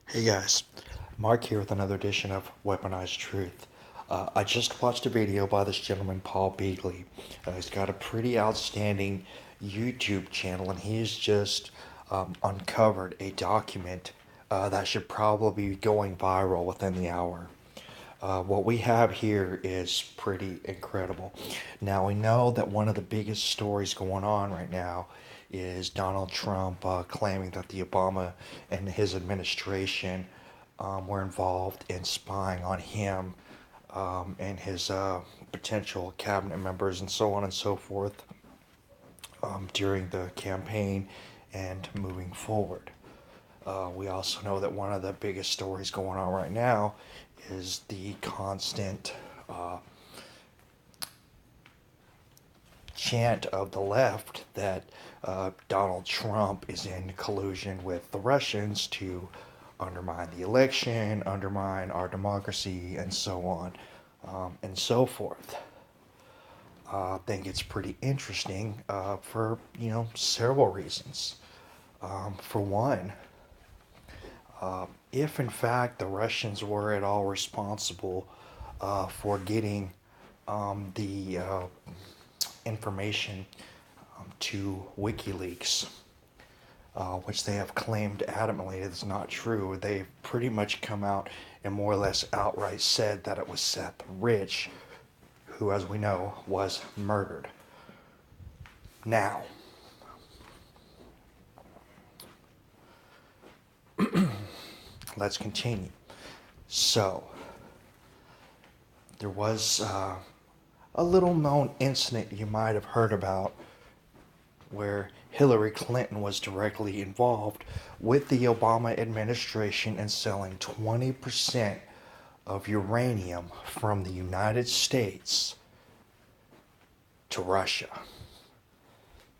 Hey guys, Mark here with another edition of Weaponized Truth. I just watched a video by this gentleman, Paul Begley. He's got a pretty outstanding YouTube channel, and he's just uncovered a document that should probably be going viral within the hour. What we have here is pretty incredible. Now, we know that one of the biggest stories going on right now is Donald Trump claiming that the Obama and his administration were involved in spying on him and his potential cabinet members and so on and so forth during the campaign and moving forward. We also know that one of the biggest stories going on right now is the constant chant of the left that Donald Trump is in collusion with the Russians to undermine the election, undermine our democracy, and so on and so forth. I think it's pretty interesting for several reasons. For one, if in fact the Russians were at all responsible for getting the information to WikiLeaks, which they have claimed adamantly is not true, they've pretty much come out and more or less outright said that it was Seth Rich, who, as we know, was murdered. Now, let's continue. So, there was a little known incident you might have heard about where Hillary Clinton was directly involved with the Obama administration in selling 20% of uranium from the United States to Russia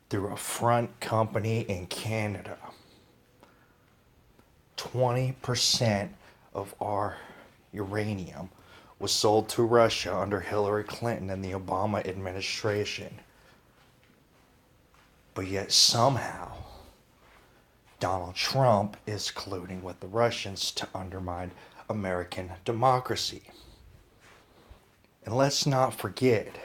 through a front company in Canada. 20% of our uranium was sold to Russia under Hillary Clinton and the Obama administration. But yet somehow Donald Trump is colluding with the Russians to undermine American democracy. And let's not forget,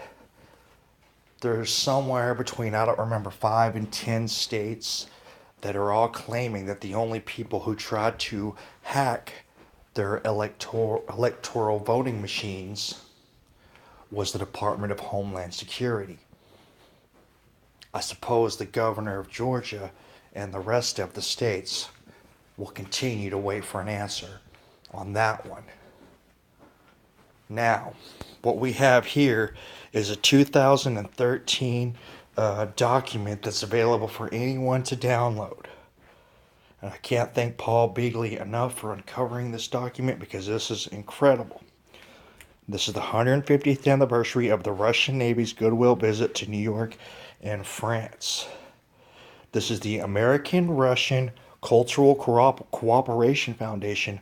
there's somewhere between, I don't remember, 5 and 10 states that are all claiming that the only people who tried to hack their electoral voting machines was the Department of Homeland Security. I suppose the governor of Georgia and the rest of the states will continue to wait for an answer on that one. Now, what we have here is a 2013 document that's available for anyone to download. And I can't thank Paul Begley enough for uncovering this document because this is incredible. This is the 150th anniversary of the Russian Navy's goodwill visit to New York and France. This is the American Russian Cultural Cooperation Foundation.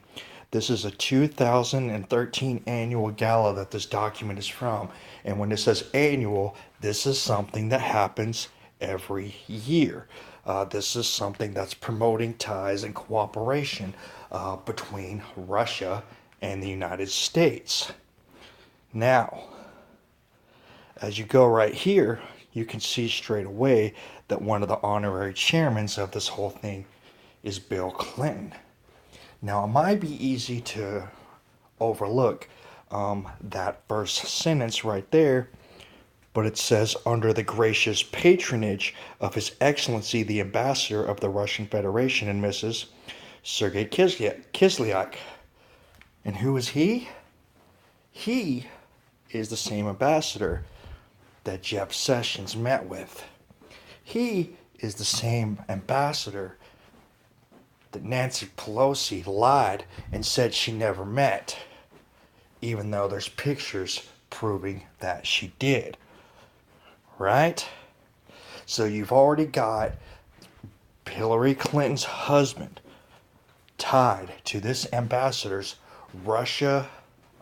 This is a 2013 annual gala that this document is from. And when it says annual, this is something that happens every year. This is something that's promoting ties and cooperation between Russia and the United States. Now, as you go right here, you can see straight away that one of the honorary chairmen of this whole thing is Bill Clinton. Now, it might be easy to overlook that first sentence right there, but it says, under the gracious patronage of His Excellency the Ambassador of the Russian Federation and Mrs. Sergei Kislyak. And who is he? He is the same ambassador that Jeff Sessions met with. He is the same ambassador that Nancy Pelosi lied and said she never met, even though there's pictures proving that she did. Right? So you've already got Hillary Clinton's husband tied to this ambassador's Russia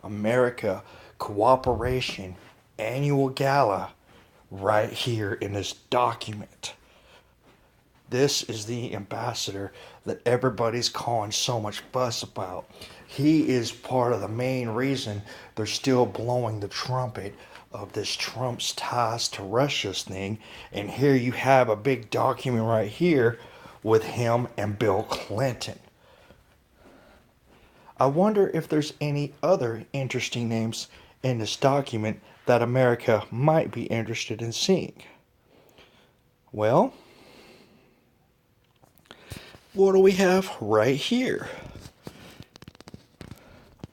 America cooperation annual gala right here in this document. This is the ambassador that everybody's calling so much fuss about. He is part of the main reason they're still blowing the trumpet of this Trump's ties to Russia's thing. And here you have a big document right here with him and Bill Clinton. I wonder if there's any other interesting names in this document that America might be interested in seeing. Well, what do we have right here?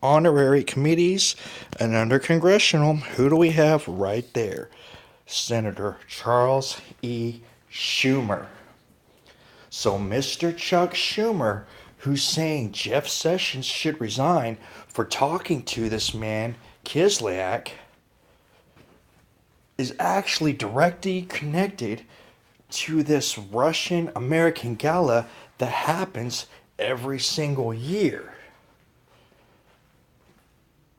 Honorary committees, and under congressional, who do we have right there? Senator Charles E. Schumer. So Mr. Chuck Schumer, who's saying Jeff Sessions should resign for talking to this man, Kislyak, is actually directly connected to this Russian-American gala that happens every single year.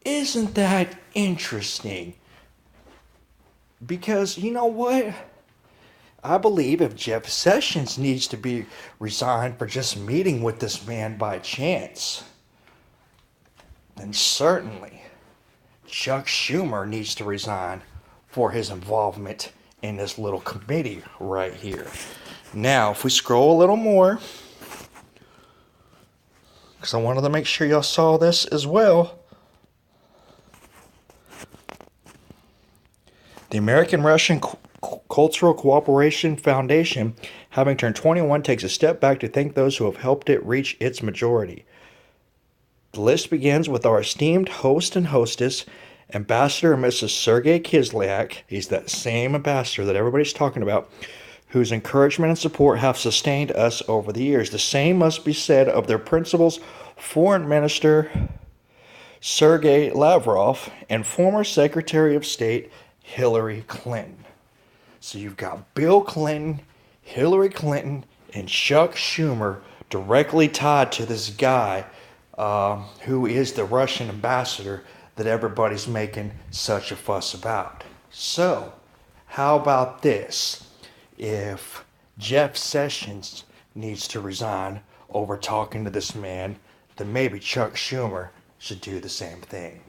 Isn't that interesting? Because you know what? I believe if Jeff Sessions needs to be resigned for just meeting with this man by chance, then certainly Chuck Schumer needs to resign for his involvement in this little committee right here. Now, if we scroll a little more, because I wanted to make sure y'all saw this as well. The American-Russian Cultural Cooperation Foundation, having turned 21, takes a step back to thank those who have helped it reach its majority. The list begins with our esteemed host and hostess, Ambassador and Mrs. Sergei Kislyak. He's that same ambassador that everybody's talking about, whose encouragement and support have sustained us over the years. The same must be said of their principals, Foreign Minister Sergei Lavrov and former Secretary of State Hillary Clinton. So you've got Bill Clinton, Hillary Clinton, and Chuck Schumer directly tied to this guy who is the Russian ambassador that everybody's making such a fuss about. So, how about this? If Jeff Sessions needs to resign over talking to this man, then maybe Chuck Schumer should do the same thing.